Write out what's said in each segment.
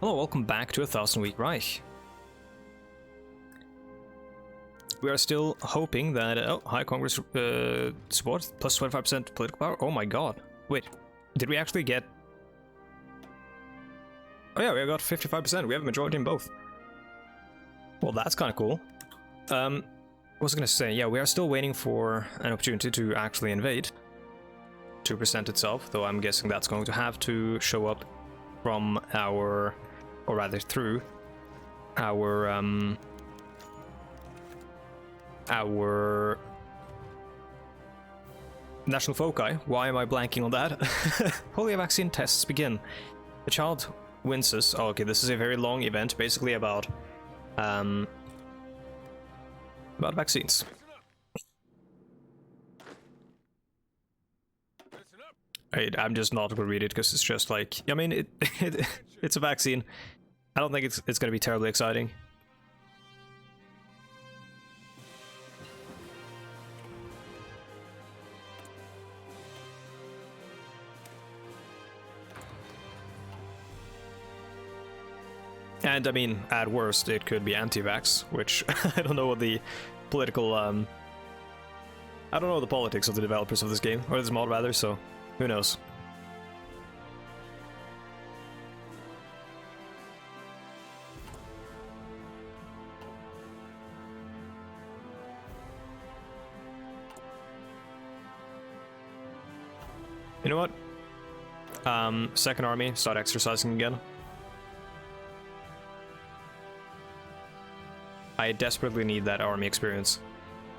Hello, welcome back to a Thousand Week Reich. We are still hoping that... oh, high Congress support, plus 25% political power. Oh my god. Wait, did we actually get... oh yeah, we got 55%. We have a majority in both. Well, that's kind of cool. What was I going to say? Yeah, we are still waiting for an opportunity to actually invade. To present itself, though I'm guessing that's going to have to show up from our... or rather through our national foci. Why am I blanking on that? Polio vaccine tests begin. The child winces. Oh, okay, this is a very long event, basically about vaccines. I'm just not going to read it because it's just like, I mean, it's a vaccine. I don't think it's going to be terribly exciting. And I mean, at worst, it could be anti-vax, which I don't know what the political, I don't know the politics of the developers of this game, or this mod rather, so who knows. You know what? Second army, start exercising again. I desperately need that army experience.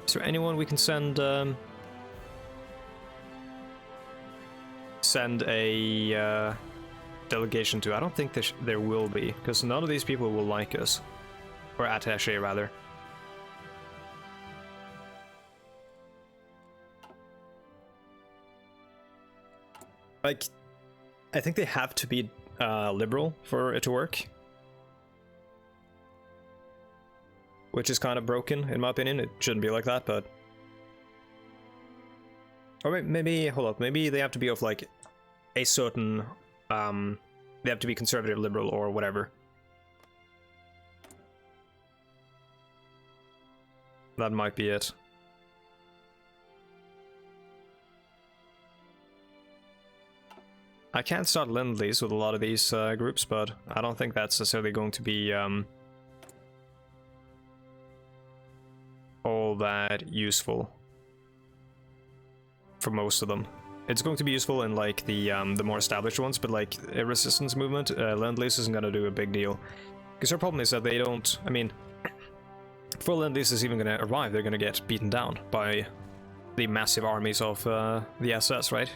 Is there anyone we can send a delegation to? I don't think there will be, because none of these people will like us. Or attaché, rather. Like, I think they have to be liberal for it to work. Which is kind of broken, in my opinion. It shouldn't be like that, but... or maybe, hold up, maybe they have to be of, like, a certain... they have to be conservative, liberal, or whatever. That might be it. I can't start Lend-Lease with a lot of these groups, but I don't think that's necessarily going to be all that useful for most of them. It's going to be useful in like the more established ones, but like a resistance movement, Lend-Lease isn't going to do a big deal. Because their problem is that they don't, I mean, before Lend-Lease is even going to arrive, they're going to get beaten down by the massive armies of the SS, right?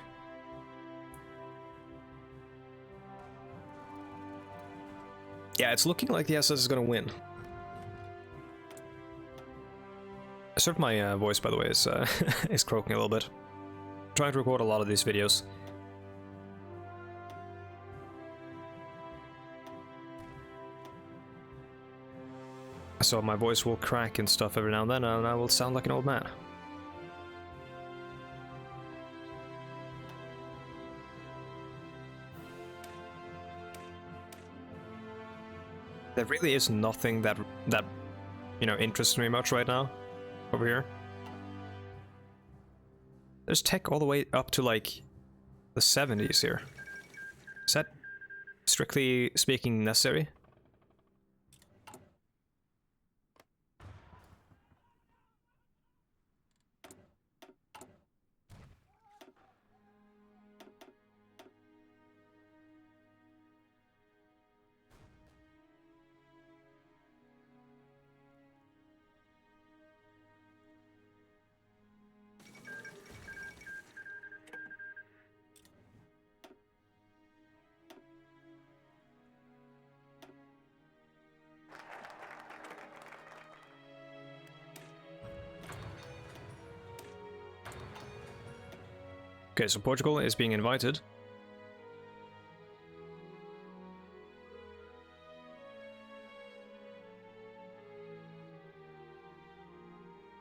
Yeah, it's looking like the SS is gonna win. Sort of my voice, by the way, is is croaking a little bit. I'm trying to record a lot of these videos. So my voice will crack and stuff every now and then, and I will sound like an old man. There really is nothing that you know, interests me much right now over here. There's tech all the way up to like the 70s here. Is that strictly speaking necessary? Okay, so Portugal is being invited.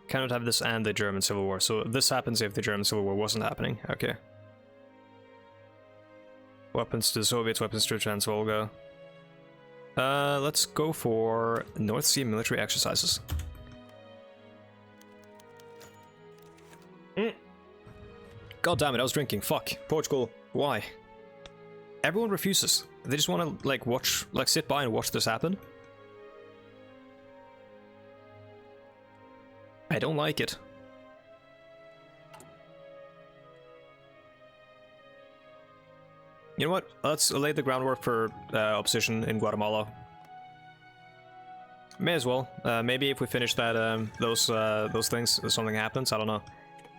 Cannot have this and the German Civil War. So this happens if the German Civil War wasn't happening. Okay. Weapons to the Soviets, weapons to Transvolga. Let's go for North Sea military exercises. God damn it, I was drinking. Fuck. Portugal. Why? Everyone refuses. They just want to, like, watch, like, sit by and watch this happen. I don't like it. You know what? Let's lay the groundwork for opposition in Guatemala. May as well. Maybe if we finish that, those things, something happens. I don't know.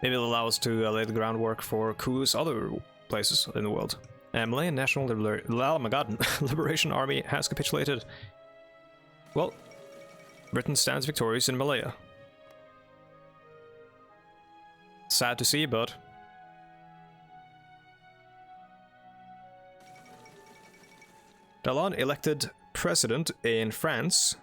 Maybe it'll allow us to lay the groundwork for coups other places in the world. Malayan National oh my god, Liberation Army has capitulated. Well, Britain stands victorious in Malaya. Sad to see, but Talon elected president in France.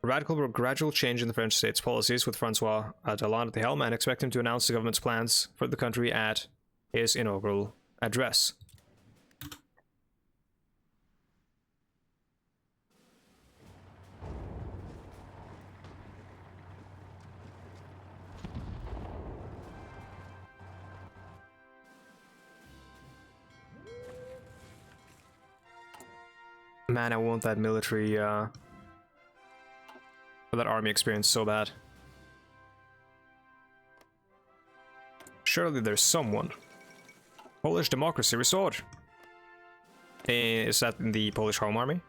Radical but gradual change in the French state's policies with Francois Talon at the helm, and expect him to announce the government's plans for the country at his inaugural address. Man, I want that military, that army experience so bad. Surely there's someone. Polish democracy restored. Is that in the Polish Home Army?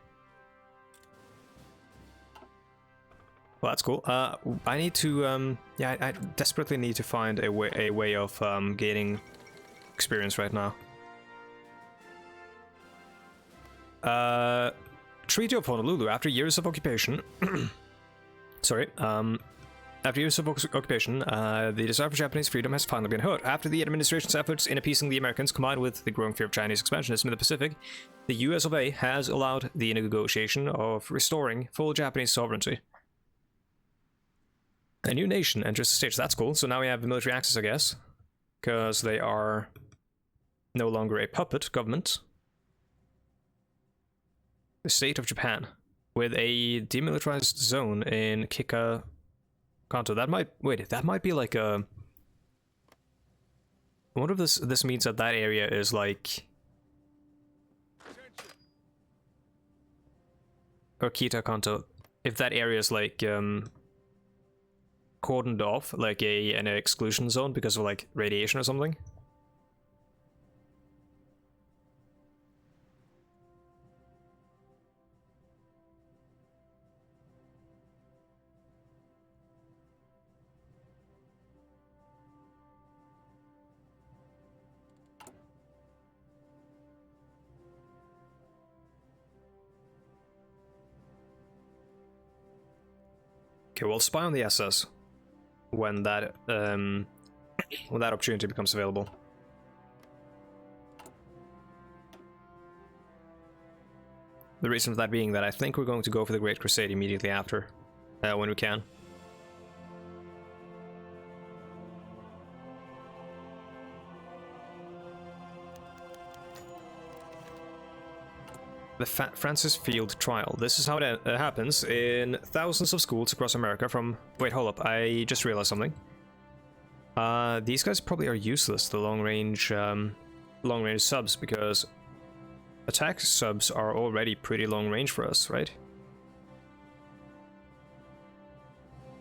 Well, that's cool. I need to, yeah, I desperately need to find a way of gaining experience right now. Treaty of Honolulu. After years of occupation, sorry, after years of occupation, the desire for Japanese freedom has finally been heard. After the administration's efforts in appeasing the Americans, combined with the growing fear of Chinese expansionism in the Pacific, the US of A has allowed the negotiation of restoring full Japanese sovereignty. A new nation enters the stage. That's cool. So now we have military access, I guess, because they are no longer a puppet government. The state of Japan, with a demilitarized zone in Kika Kanto. That might be like a. I wonder if this means that that area is like, or Kita Kanto. If that area is like cordoned off, like an exclusion zone because of like radiation or something. Okay, we'll spy on the SS when that opportunity becomes available. The reason for that being that I think we're going to go for the Great Crusade immediately after, when we can. The Francis Field Trial. This is how it happens in thousands of schools across America from... Wait, hold up. I just realized something. These guys probably are useless, the long-range subs, because attack subs are already pretty long-range for us, right?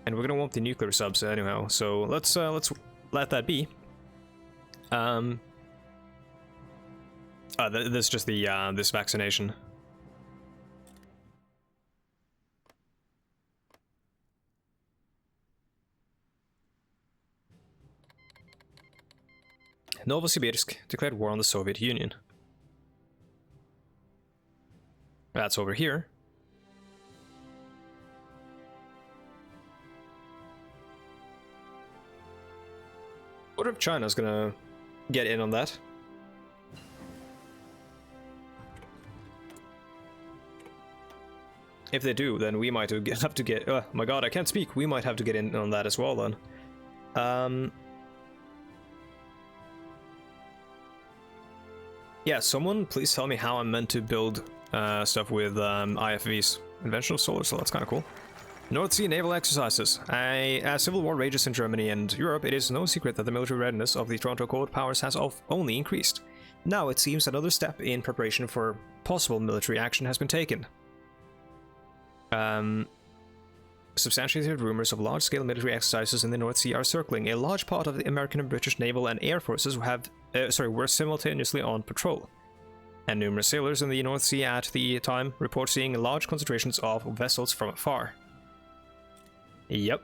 And we're gonna want the nuclear subs anyhow, so let's let that be. This is just the this vaccination. Novosibirsk declared war on the Soviet Union. That's over here. What if China's gonna get in on that? If they do, then we might have to get... Oh my god, I can't speak. We might have to get in on that as well, then. Yeah, someone please tell me how I'm meant to build stuff with IFVs. Invention of solar, so that's kind of cool. North Sea naval exercises. As civil war rages in Germany and Europe, it is no secret that the military readiness of the Toronto Accord powers has only increased. Now it seems another step in preparation for possible military action has been taken. Substantiated rumors of large-scale military exercises in the North Sea are circling. A large part of the American and British naval and air forces were simultaneously on patrol. And numerous sailors in the North Sea at the time report seeing large concentrations of vessels from afar. Yep.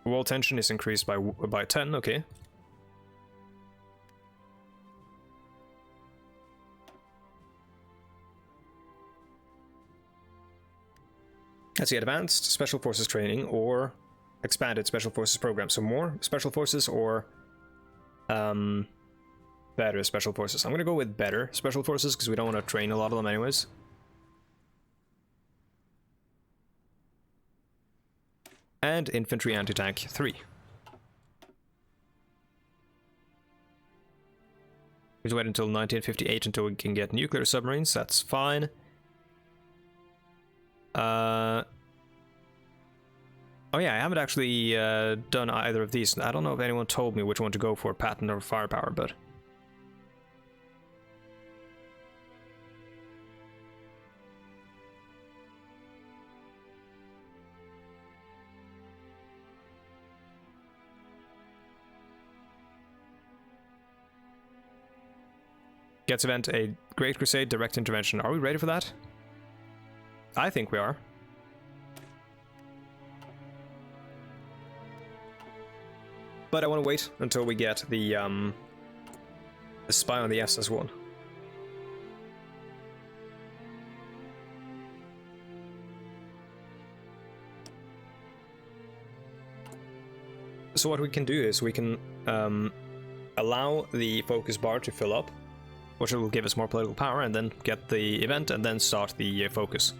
World tension is increased by 10, okay. Let's see, advanced special forces training or expanded special forces program. So more special forces or better special forces. I'm gonna go with better special forces because we don't want to train a lot of them anyways. And infantry anti-tank 3. We just wait until 1958 until we can get nuclear submarines. That's fine. Oh yeah, I haven't actually done either of these. I don't know if anyone told me which one to go for, patent or firepower, but... Gets event a Great Crusade direct intervention. Are we ready for that? I think we are. But I want to wait until we get the spy on the SS1. So what we can do is we can allow the focus bar to fill up, which will give us more political power, and then get the event and then start the focus.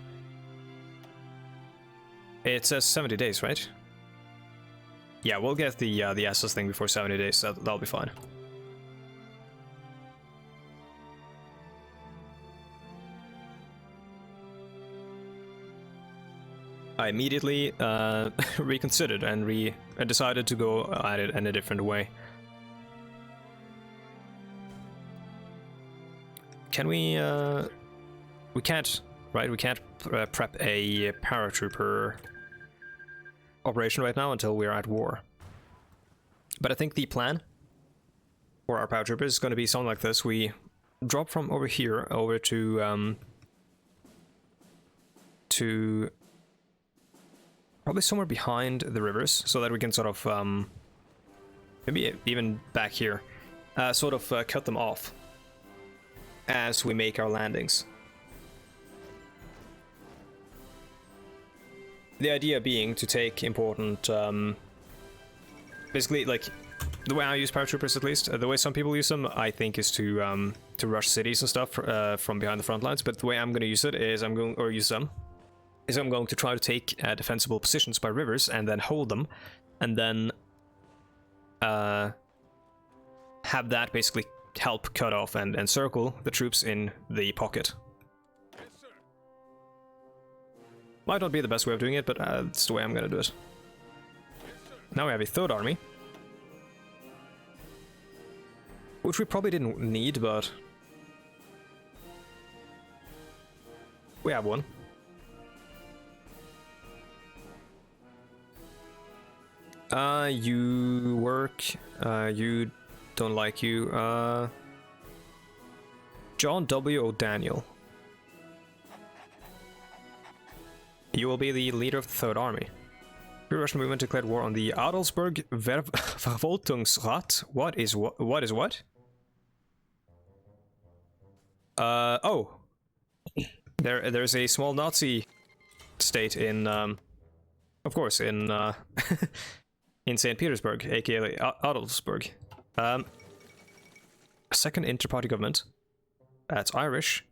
It says 70 days, right? Yeah, we'll get the SS thing before 70 days, so that'll be fine. I immediately reconsidered and decided to go at it in a different way. Can we can't, right? We can't prep a paratrooper operation right now until we're at war. But I think the plan for our paratroopers is going to be something like this. We drop from over here over to probably somewhere behind the rivers, so that we can sort of maybe even back here, sort of cut them off as we make our landings. The idea being to take important, basically, like, the way I use paratroopers at least, the way some people use them, I think, is to rush cities and stuff from behind the front lines, but the way I'm going to use it is I'm going to try to take defensible positions by rivers and then hold them, and then have that basically help cut off and encircle the troops in the pocket. Might not be the best way of doing it, but it's the way I'm gonna do it. Now we have a third army, which we probably didn't need, but we have one. You work, you don't like you, John W. O'Daniel. You will be the leader of the Third Army. The Russian movement declared war on the Adelsburg Verwaltungsrat. What is what? Oh. There's a small Nazi state in, of course, in, in St. Petersburg, aka Adolfsburg. A second inter-party government. That's Irish.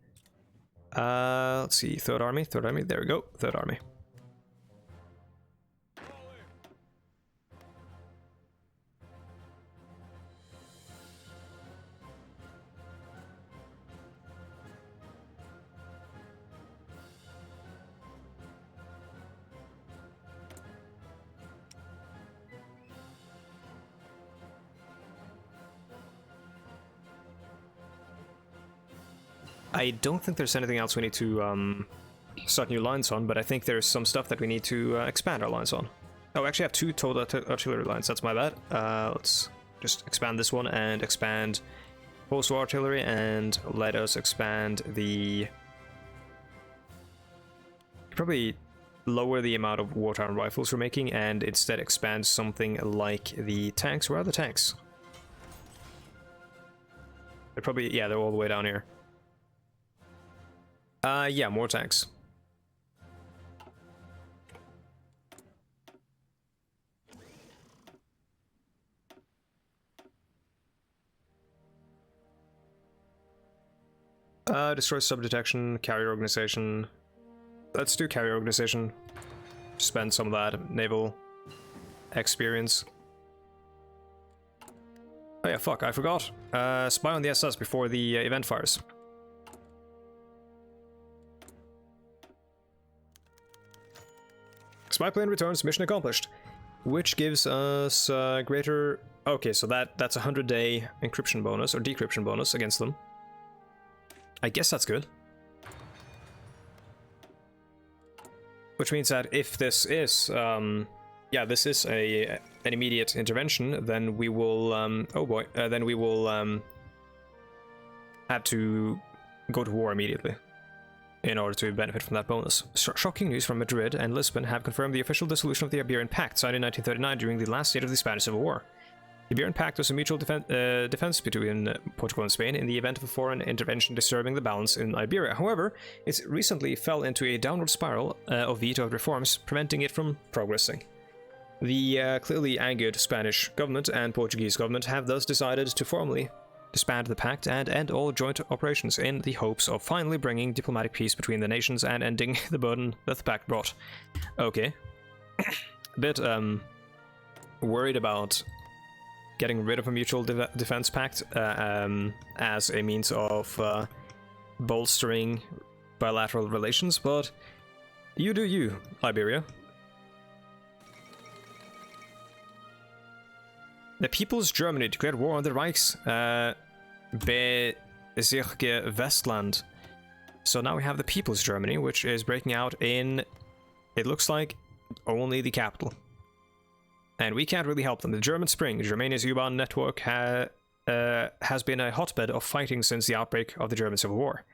Let's see, Third Army, there we go, Third Army. I don't think there's anything else we need to start new lines on, but I think there's some stuff that we need to expand our lines on. Oh, we actually have 2 total artillery lines, that's my bad. Let's just expand this one and expand postal artillery, and let us expand the... Probably lower the amount of wartime rifles we're making and instead expand something like the tanks. Where are the tanks? They're probably, yeah, they're all the way down here. Yeah, more tanks. Destroy sub-detection, carrier organization. Let's do carrier organization. Spend some of that naval experience. Oh yeah, fuck, I forgot. Spy on the SS before the event fires. Spy plane returns, mission accomplished. Which gives us greater... Okay, so that's a 100-day encryption bonus, or decryption bonus against them. I guess that's good. Which means that if this is, yeah, this is an immediate intervention, then we will, oh boy, then we will have to go to war immediately in order to benefit from that bonus. Shocking news from Madrid and Lisbon have confirmed the official dissolution of the Iberian Pact, signed in 1939 during the last stage of the Spanish Civil War. The Iberian Pact was a mutual defense between Portugal and Spain in the event of a foreign intervention disturbing the balance in Iberia. However, it recently fell into a downward spiral of vetoed reforms, preventing it from progressing. The clearly angered Spanish government and Portuguese government have thus decided to formally disband the Pact and end all joint operations in the hopes of finally bringing diplomatic peace between the nations and ending the burden that the Pact brought. Okay. A bit worried about getting rid of a mutual defense pact as a means of bolstering bilateral relations, but you do you, Iberia. The People's Germany declared war on the Reichs Bezirke Westland. So now we have the People's Germany, which is breaking out in, it looks like, only the capital. And we can't really help them. The German Spring, Germany's U-Bahn network, has been a hotbed of fighting since the outbreak of the German Civil War.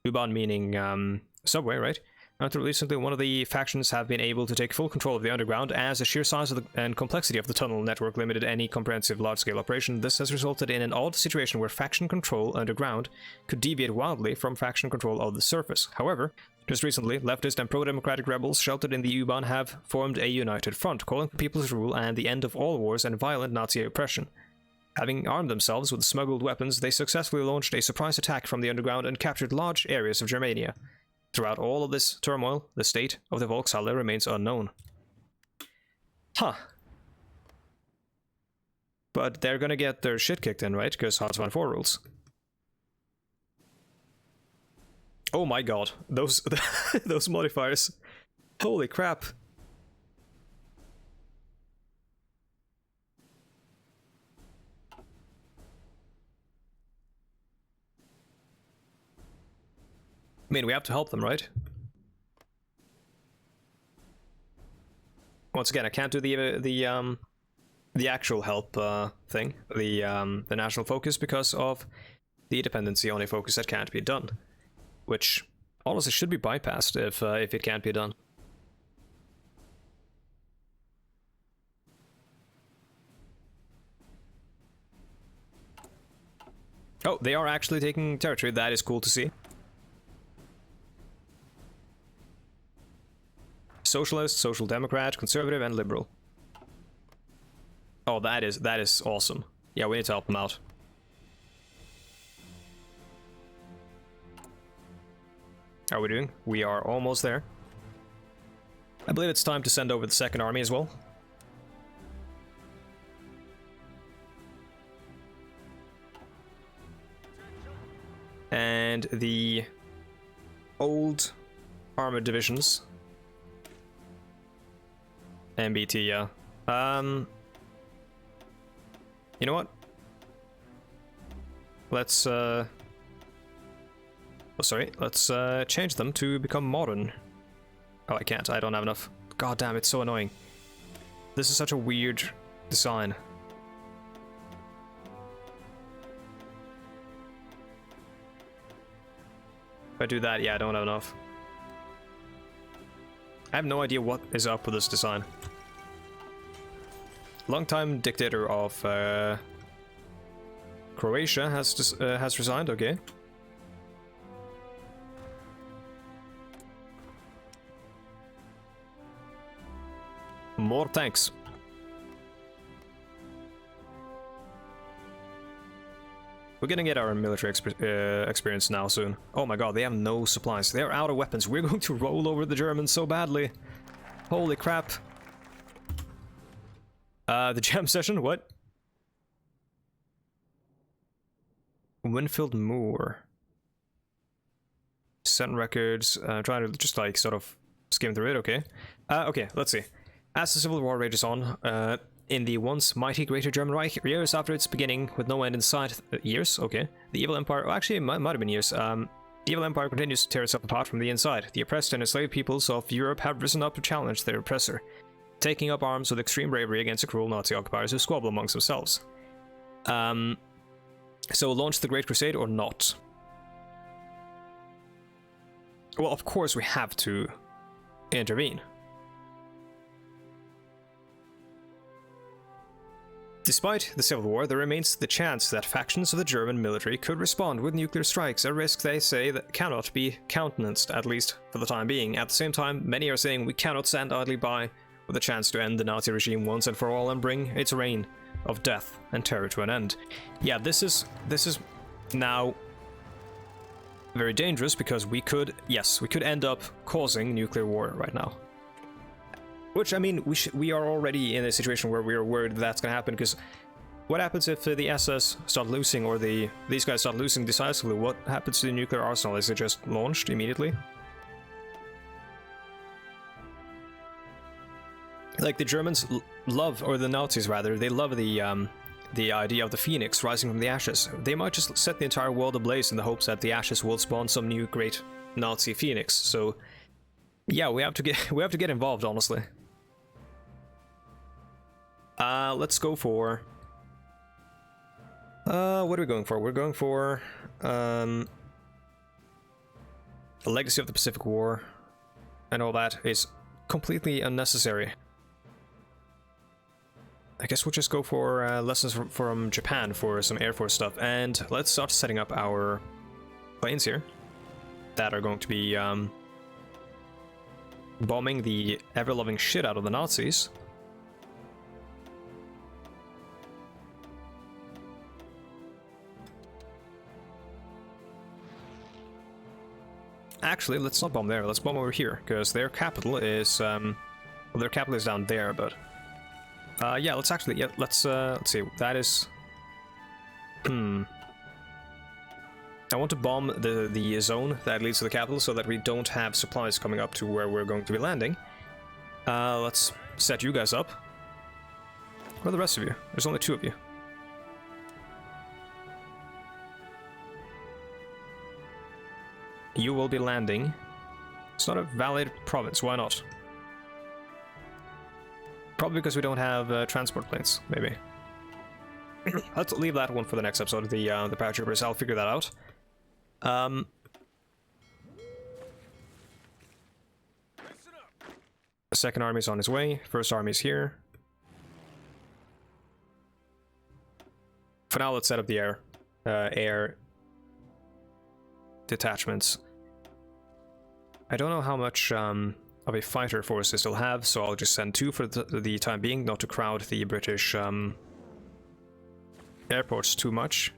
U-Bahn meaning subway, right? Until recently, one of the factions have been able to take full control of the underground, as the sheer size of and complexity of the tunnel network limited any comprehensive large-scale operation. This has resulted in an odd situation where faction control underground could deviate wildly from faction control of the surface. However, just recently, leftist and pro-democratic rebels sheltered in the U-Bahn have formed a united front, calling for people's rule and the end of all wars and violent Nazi oppression. Having armed themselves with smuggled weapons, they successfully launched a surprise attack from the underground and captured large areas of Germania. Throughout all of this turmoil, the state of the Volkshalle remains unknown. Huh. But they're gonna get their shit kicked in, right? Because Hoi4 rules. Oh my god, those those modifiers. Holy crap. I mean, we have to help them, right? Once again, I can't do the actual help thing, the national focus, because of the dependency on a focus that can't be done, which honestly should be bypassed if it can't be done. Oh, they are actually taking territory. That is cool to see. Socialist, social democrat, conservative, and liberal. Oh, that is awesome. Yeah, we need to help them out. How are we doing? We are almost there. I believe it's time to send over the second army as well. And the old armored divisions. MBT, yeah. You know what? Let's Oh, sorry. Let's change them to become modern. Oh, I can't. I don't have enough. God damn, it's so annoying. This is such a weird design. If I do that, yeah, I don't have enough. I have no idea what is up with this design. Longtime dictator of Croatia has resigned. Okay. More tanks. We're gonna get our military experience now soon. Oh my god, they have no supplies. They're out of weapons. We're going to roll over the Germans so badly. Holy crap. The jam session? What? Winfield Moore. Sent records. Trying to just like sort of skim through it. Okay. Okay, let's see. As the Civil War rages on, in the once mighty Greater German Reich, years after its beginning, with no end in sight, years, okay, the evil empire, well, actually, it might have been years, the evil empire continues to tear itself apart from the inside. The oppressed and enslaved peoples of Europe have risen up to challenge their oppressor, taking up arms with extreme bravery against the cruel Nazi occupiers who squabble amongst themselves. So launch the Great Crusade or not? Well, of course we have to intervene. Despite the Civil War, there remains the chance that factions of the German military could respond with nuclear strikes, a risk they say that cannot be countenanced, at least for the time being. At the same time, many are saying we cannot stand idly by with a chance to end the Nazi regime once and for all and bring its reign of death and terror to an end. Yeah, this is now very dangerous because we could end up causing nuclear war right now. Which, I mean, we are already in a situation where we are worried that's going to happen, because what happens if the SS start losing, or these guys start losing decisively? What happens to the nuclear arsenal? Is it just launched immediately? Like, the Germans love, or the Nazis rather, they love the idea of the phoenix rising from the ashes. They might just set the entire world ablaze in the hopes that the ashes will spawn some new great Nazi phoenix. So, yeah, we have to get involved, honestly. Let's go for... what are we going for? We're going for... the legacy of the Pacific War and all that is completely unnecessary. I guess we'll just go for lessons from Japan for some Air Force stuff, and let's start setting up our planes here that are going to be bombing the ever-loving shit out of the Nazis. Actually, let's not bomb there, let's bomb over here, because their capital is, well, their capital is down there, but... yeah, let's actually, yeah, let's see, that is... I want to bomb the zone that leads to the capital so that we don't have supplies coming up to where we're going to be landing. Let's set you guys up. Where are the rest of you? There's only 2 of you. You will be landing. It's not a valid province, why not? Probably because we don't have transport planes, maybe. Let's leave that one for the next episode, the paratroopers. I'll figure that out. Second army's on its way. First army's here. For now, let's set up the air detachments. I don't know how much of a fighter force they still have, so I'll just send 2 for the time being, not to crowd the British airports too much.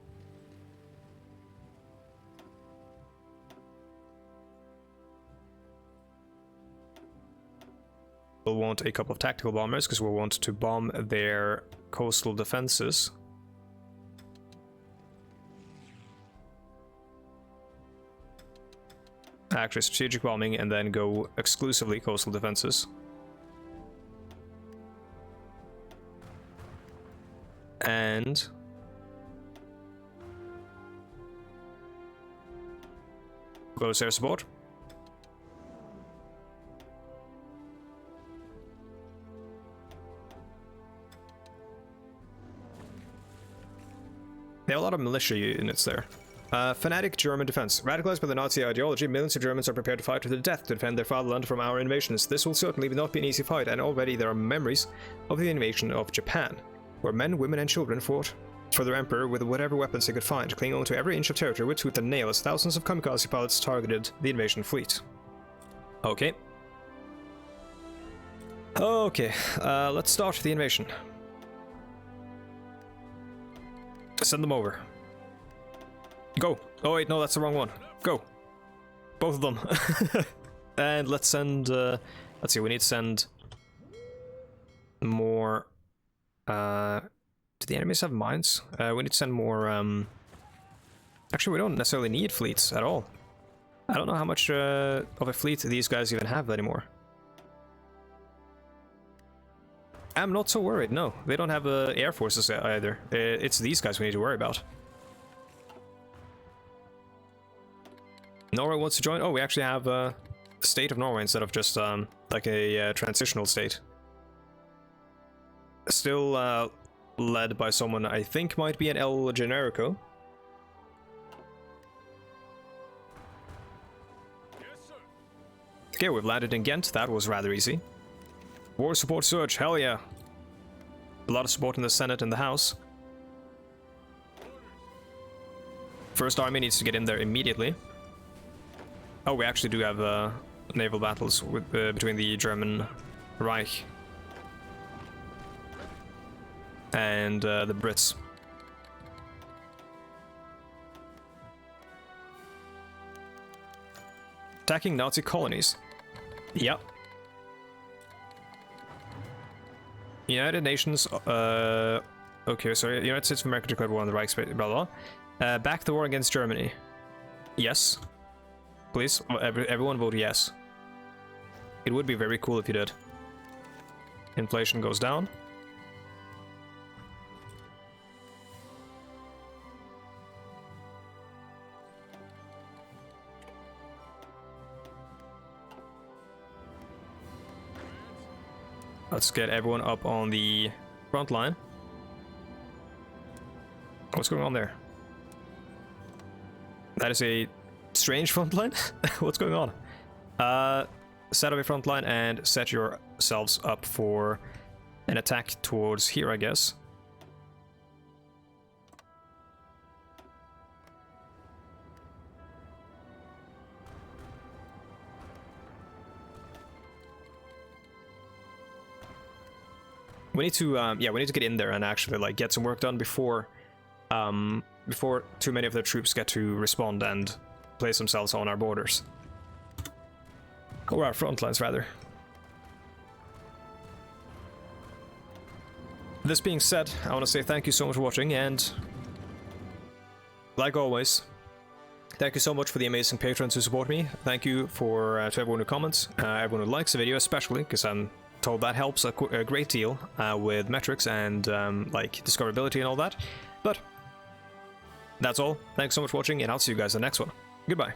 We'll want a couple of tactical bombers because we'll want to bomb their coastal defenses. Actually, strategic bombing and then go exclusively coastal defenses. And goes air support. They have a lot of militia units there. Fanatic German defense. Radicalized by the Nazi ideology, millions of Germans are prepared to fight to the death to defend their fatherland from our invasions. This will certainly not be an easy fight, and already there are memories of the invasion of Japan, where men, women, and children fought for their emperor with whatever weapons they could find, clinging on to every inch of territory with tooth and nail as thousands of kamikaze pilots targeted the invasion fleet. Okay. Okay, let's start the invasion. Send them over. Go. Oh wait, no, that's the wrong one. Go. Both of them. And let's send, let's see, we need to send more, do the enemies have mines? We need to send more, actually we don't necessarily need fleets at all. I don't know how much of a fleet these guys even have anymore. I'm not so worried, no. They don't have air forces either. It's these guys we need to worry about. Norway wants to join? Oh, we actually have the state of Norway instead of just like a transitional state. Still led by someone I think might be an El Generico. Okay, we've landed in Ghent. That was rather easy. War support surge, hell yeah. A lot of support in the Senate and the House. First army needs to get in there immediately. Oh, we actually do have naval battles with, between the German Reich and the Brits. Attacking Nazi colonies. Yep. United Nations, okay, sorry, United States of America declared war on the Reich, blah blah. Back the war against Germany. Yes. Please, everyone vote yes. It would be very cool if you did. Inflation goes down. Let's get everyone up on the front line. What's going on there? That is a strange front line? What's going on? Set up a front line and set yourselves up for an attack towards here, I guess. We need to, yeah, we need to get in there and actually like get some work done before, before too many of their troops get to respond and place themselves on our borders. Or our front lines, rather. This being said, I want to say thank you so much for watching, and like always, thank you so much for the amazing patrons who support me. Thank you for to everyone who comments, everyone who likes the video, especially because I'm told that helps a great deal with metrics and like discoverability and all that. But that's all. Thanks so much for watching, and I'll see you guys in the next one. Goodbye.